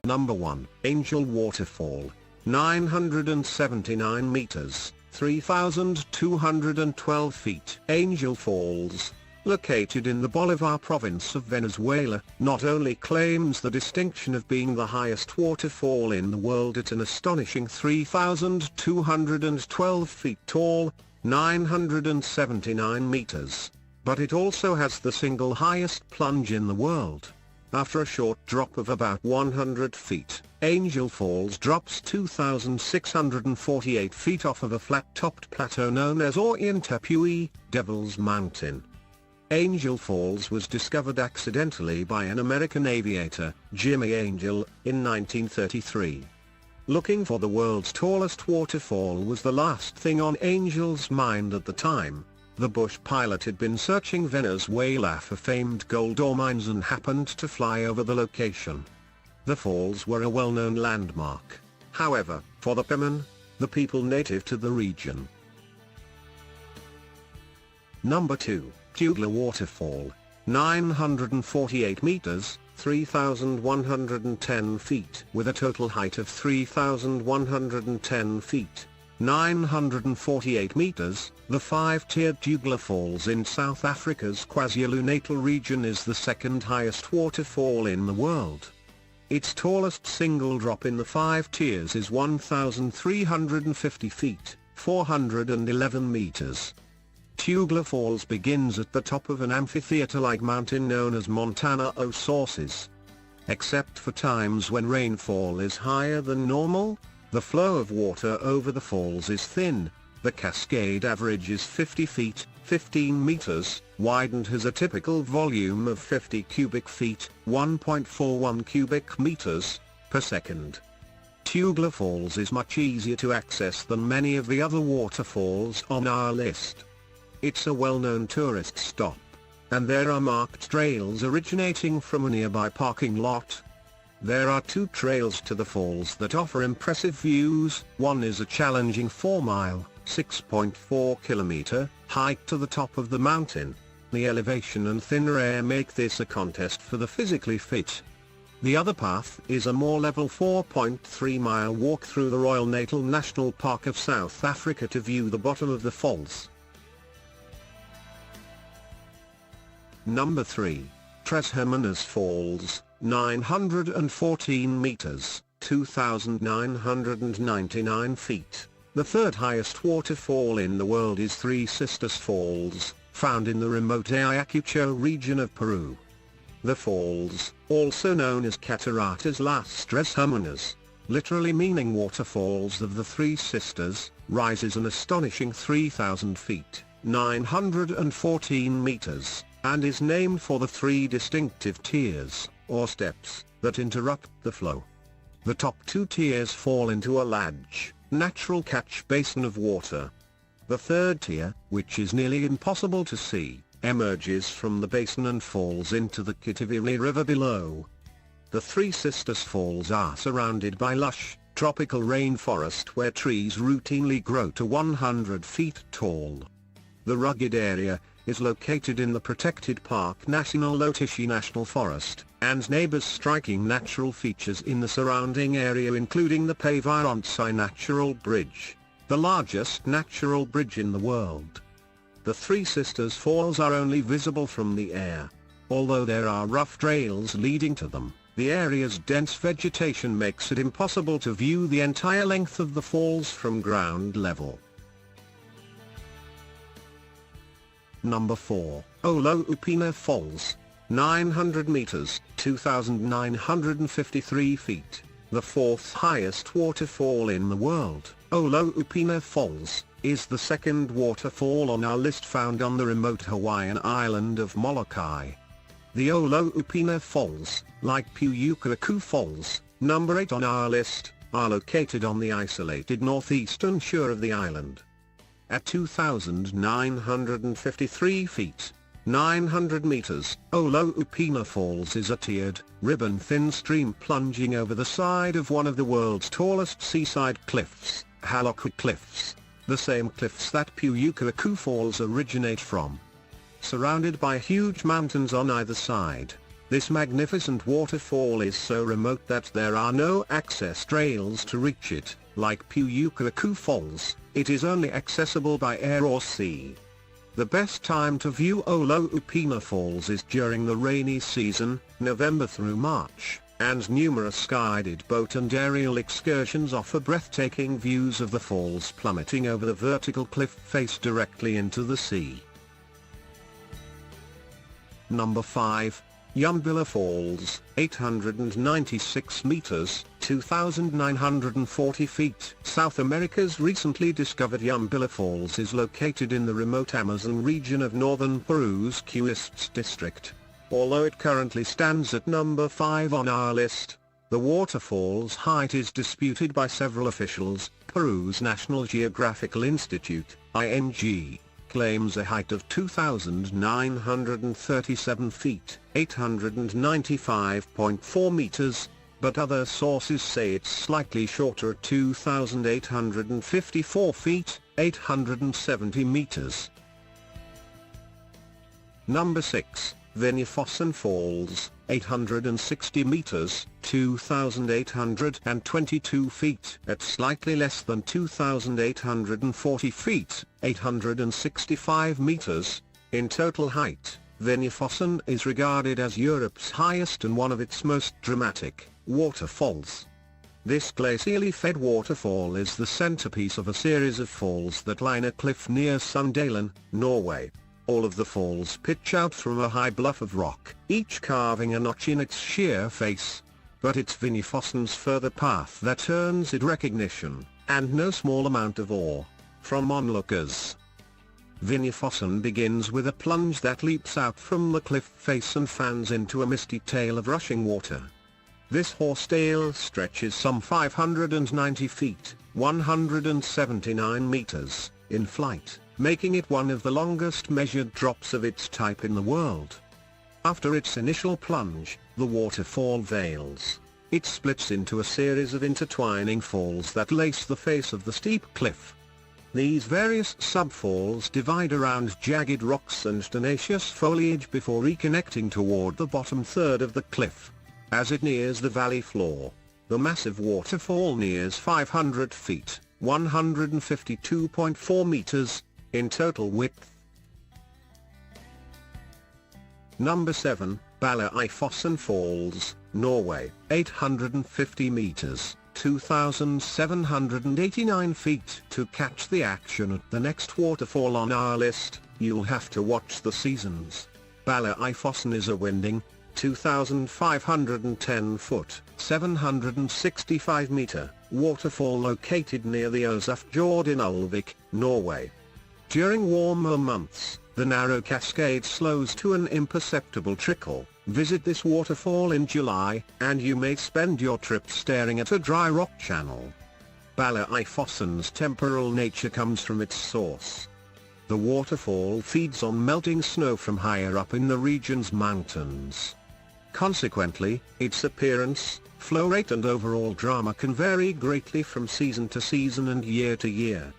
Number 1, Angel Waterfall. 979 meters, 3,212 feet. Angel Falls, located in the Bolivar province of Venezuela, not only claims the distinction of being the highest waterfall in the world at an astonishing 3,212 feet tall, 979 meters, but it also has the single highest plunge in the world. After a short drop of about 100 feet, Angel Falls drops 2,648 feet off of a flat-topped plateau known as Puke, Devil's Mountain. Angel Falls was discovered accidentally by an American aviator, Jimmy Angel, in 1933. Looking for the world's tallest waterfall was the last thing on Angel's mind at the time. The bush pilot had been searching Venezuela for famed gold ore mines and happened to fly over the location. The falls were a well-known landmark, however, for the Pima, the people native to the region. Number 2, Puke Waterfall. 948 meters, 3,110 feet. With a total height of 3,110 feet. 948 meters, the five-tiered Puke Falls in South Africa's KwaZulu-Natal region is the second highest waterfall in the world. Its tallest single drop in the 5 tiers is 1,350 feet, 411 meters. Puke Falls begins at the top of an amphitheater-like mountain known as Montana O Sources. Except for times when rainfall is higher than normal, the flow of water over the falls is thin. The cascade average is 50 feet, 15 meters, wide and has a typical volume of 50 cubic feet, 1.41 cubic meters, per second. Puke Falls is much easier to access than many of the other waterfalls on our list. It's a well-known tourist stop, and there are marked trails originating from a nearby parking lot. There are 2 trails to the falls that offer impressive views. One is a challenging 4-mile, 6.4 kilometer, hike to the top of the mountain. The elevation and thinner air make this a contest for the physically fit. The other path is a more level 4.3-mile walk through the Royal Natal National Park of South Africa to view the bottom of the falls. Number 3, Tres Hermanas Falls. 914 meters, 2,999 feet. The third highest waterfall in the world is Three Sisters Falls, found in the remote Ayacucho region of Peru. The falls, also known as Cataratas las Tres Hermanas, literally meaning waterfalls of the Three Sisters, rises an astonishing 3,000 feet, 914 meters, and is named for the 3 distinctive tiers, or steps, that interrupt the flow. The top 2 tiers fall into a large, natural catch basin of water. The third tier, which is nearly impossible to see, emerges from the basin and falls into the Kitiviri River below. The Three Sisters Falls are surrounded by lush, tropical rainforest where trees routinely grow to 100 feet tall. The rugged area is located in the protected Park National Lotishi National Forest, and neighbors striking natural features in the surrounding area including the Pavironsai Natural Bridge, the largest natural bridge in the world. The Three Sisters Falls are only visible from the air. Although there are rough trails leading to them, the area's dense vegetation makes it impossible to view the entire length of the falls from ground level. Number 4, Olo'upena Falls. 900 meters, 2,953 feet, the 4th highest waterfall in the world. Olo'upena Falls is the second waterfall on our list, found on the remote Hawaiian island of Molokai. The Olo'upena Falls, like Pu'uka'oku Falls, number 8 on our list, are located on the isolated northeastern shore of the island. At 2,953 feet, 900 meters, Olo'upena Falls is a tiered, ribbon-thin stream plunging over the side of one of the world's tallest seaside cliffs, Haloku Cliffs, the same cliffs that Pu'uka'oku Falls originate from. Surrounded by huge mountains on either side, This magnificent waterfall is so remote that there are no access trails to reach it. Like Pu'uka'oku Falls, it is only accessible by air or sea. The best time to view olo'upena falls is during the rainy season, November through March, and numerous guided boat and aerial excursions offer breathtaking views of the falls plummeting over the vertical cliff face directly into the sea. Number 5. Udumbara Falls, 896 meters, 2,940 feet. South America's recently discovered Udumbara Falls is located in the remote Amazon region of northern Peru's Cusco district. Although it currently stands at number 5 on our list, the waterfall's height is disputed by several officials. Peru's National Geographical Institute, ING, claims a height of 2,937 feet, 895.4 meters, but other sources say it's slightly shorter at 2,854 feet, 870 meters. Number 6, Venna Fossen Falls, 860 meters, 2,822 feet. At slightly less than 2,840 feet, 865 meters, in total height, Venna Fossen is regarded as Europe's highest and one of its most dramatic waterfalls. This glacially fed waterfall is the centerpiece of a series of falls that line a cliff near Sundalen, Norway. All of the falls pitch out from a high bluff of rock, each carving a notch in its sheer face. But it's Venna Fossen's further path that earns it recognition, and no small amount of awe, from onlookers. Venna Fossen begins with a plunge that leaps out from the cliff face and fans into a misty tail of rushing water. This horsetail stretches some 590 feet, 179 meters, in flight, making it one of the longest measured drops of its type in the world. After its initial plunge, the waterfall veils. It splits into a series of intertwining falls that lace the face of the steep cliff. These various subfalls divide around jagged rocks and tenacious foliage before reconnecting toward the bottom third of the cliff. As it nears the valley floor, the massive waterfall nears 500 feet, 152.4 meters, in total width. Number 7, Ballet Fossen Falls, Norway, 850 meters, 2,789 feet. To catch the action at the next waterfall on our list, you'll have to watch the seasons. Ballet Fossen is a winding, 2,510 foot, 765 meter, waterfall located near the Osafjord in Ulvik, Norway. During warmer months, the narrow cascade slows to an imperceptible trickle. Visit this waterfall in July, and you may spend your trip staring at a dry rock channel. Ballet Fossen's temporal nature comes from its source. The waterfall feeds on melting snow from higher up in the region's mountains. Consequently, its appearance, flow rate and overall drama can vary greatly from season to season and year to year.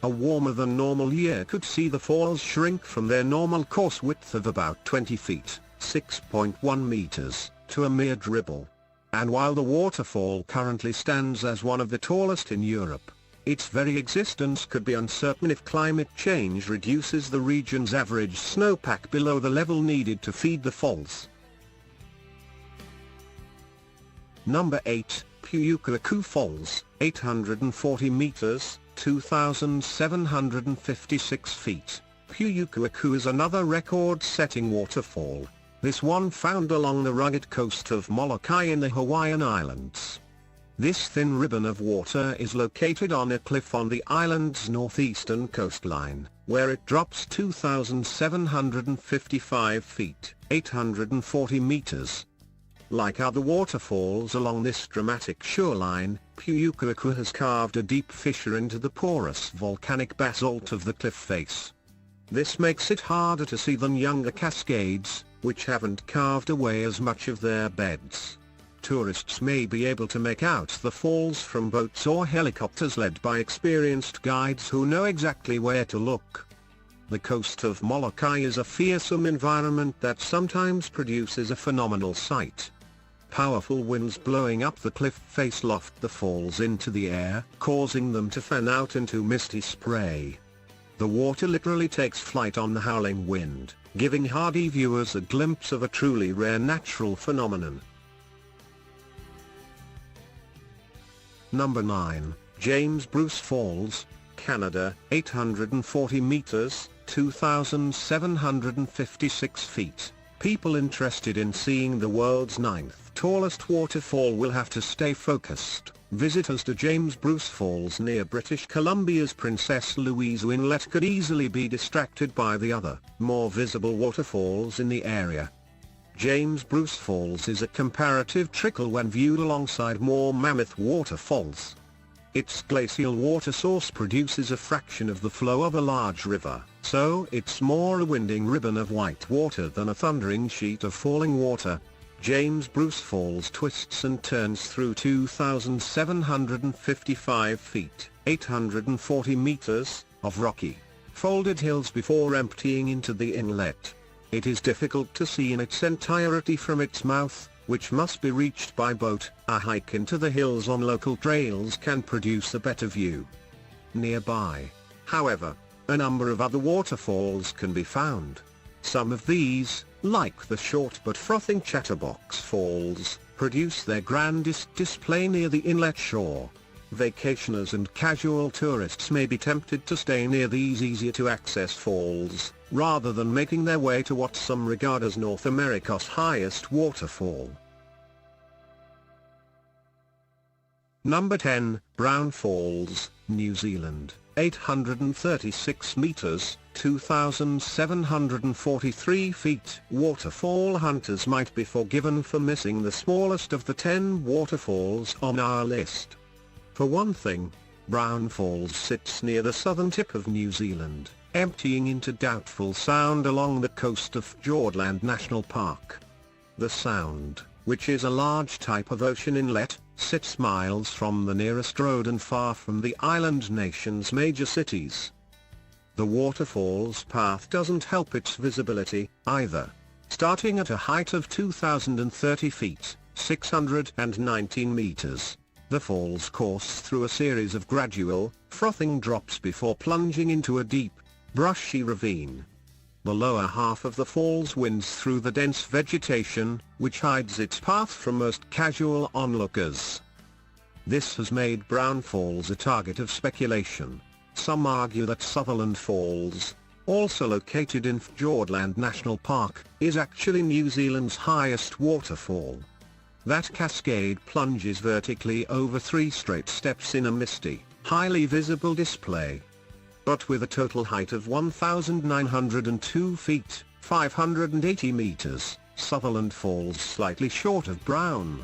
A warmer than normal year could see the falls shrink from their normal course width of about 20 feet, 6.1 meters, to a mere dribble. And while the waterfall currently stands as one of the tallest in Europe, its very existence could be uncertain if climate change reduces the region's average snowpack below the level needed to feed the falls. Number 8, Pu'uka'oku Falls, 840 meters, 2,756 feet. Pu'uka'oku is another record-setting waterfall, this one found along the rugged coast of Molokai in the Hawaiian Islands. This thin ribbon of water is located on a cliff on the island's northeastern coastline, where it drops 2,755 feet, 840 meters. Like other waterfalls along this dramatic shoreline, Pu'uka'oku has carved a deep fissure into the porous volcanic basalt of the cliff face. This makes it harder to see than younger cascades, which haven't carved away as much of their beds. Tourists may be able to make out the falls from boats or helicopters led by experienced guides who know exactly where to look. The coast of Molokai is a fearsome environment that sometimes produces a phenomenal sight. Powerful winds blowing up the cliff face loft the falls into the air, causing them to fan out into misty spray. The water literally takes flight on the howling wind, giving hardy viewers a glimpse of a truly rare natural phenomenon. Number 9, James Bruce Falls, Canada, 840 meters, 2,756 feet. People interested in seeing the world's 9th tallest waterfall will have to stay focused. Visitors to James Bruce Falls near British Columbia's Princess Louise Inlet could easily be distracted by the other, more visible waterfalls in the area. James Bruce Falls is a comparative trickle when viewed alongside more mammoth waterfalls. Its glacial water source produces a fraction of the flow of a large river, so it's more a winding ribbon of white water than a thundering sheet of falling water. James Bruce Falls twists and turns through 2,755 feet, 840 meters, of rocky, folded hills before emptying into the inlet. It is difficult to see in its entirety from its mouth, which must be reached by boat. A hike into the hills on local trails can produce a better view. Nearby, however, a number of other waterfalls can be found. Some of these, like the short but frothing Chatterbox Falls, produce their grandest display near the inlet shore. Vacationers and casual tourists may be tempted to stay near these easier-to-access falls, rather than making their way to what some regard as North America's highest waterfall. Number 10, Brown Falls, New Zealand, 836 meters, 2,743 feet. Waterfall hunters might be forgiven for missing the smallest of the 10 waterfalls on our list. For one thing, Brown Falls sits near the southern tip of New Zealand, emptying into Doubtful Sound along the coast of Fiordland National Park. The Sound, which is a large type of ocean inlet, sits miles from the nearest road and far from the island nation's major cities. The waterfall's path doesn't help its visibility, either. Starting at a height of 2,030 feet, 619 meters, the falls course through a series of gradual, frothing drops before plunging into a deep, brushy ravine. The lower half of the falls winds through the dense vegetation, which hides its path from most casual onlookers. This has made Brown Falls a target of speculation. Some argue that Sutherland Falls, also located in Fiordland National Park, is actually New Zealand's highest waterfall. That cascade plunges vertically over 3 straight steps in a misty, highly visible display. But with a total height of 1,902 feet, 580 meters, Sutherland falls slightly short of Brown.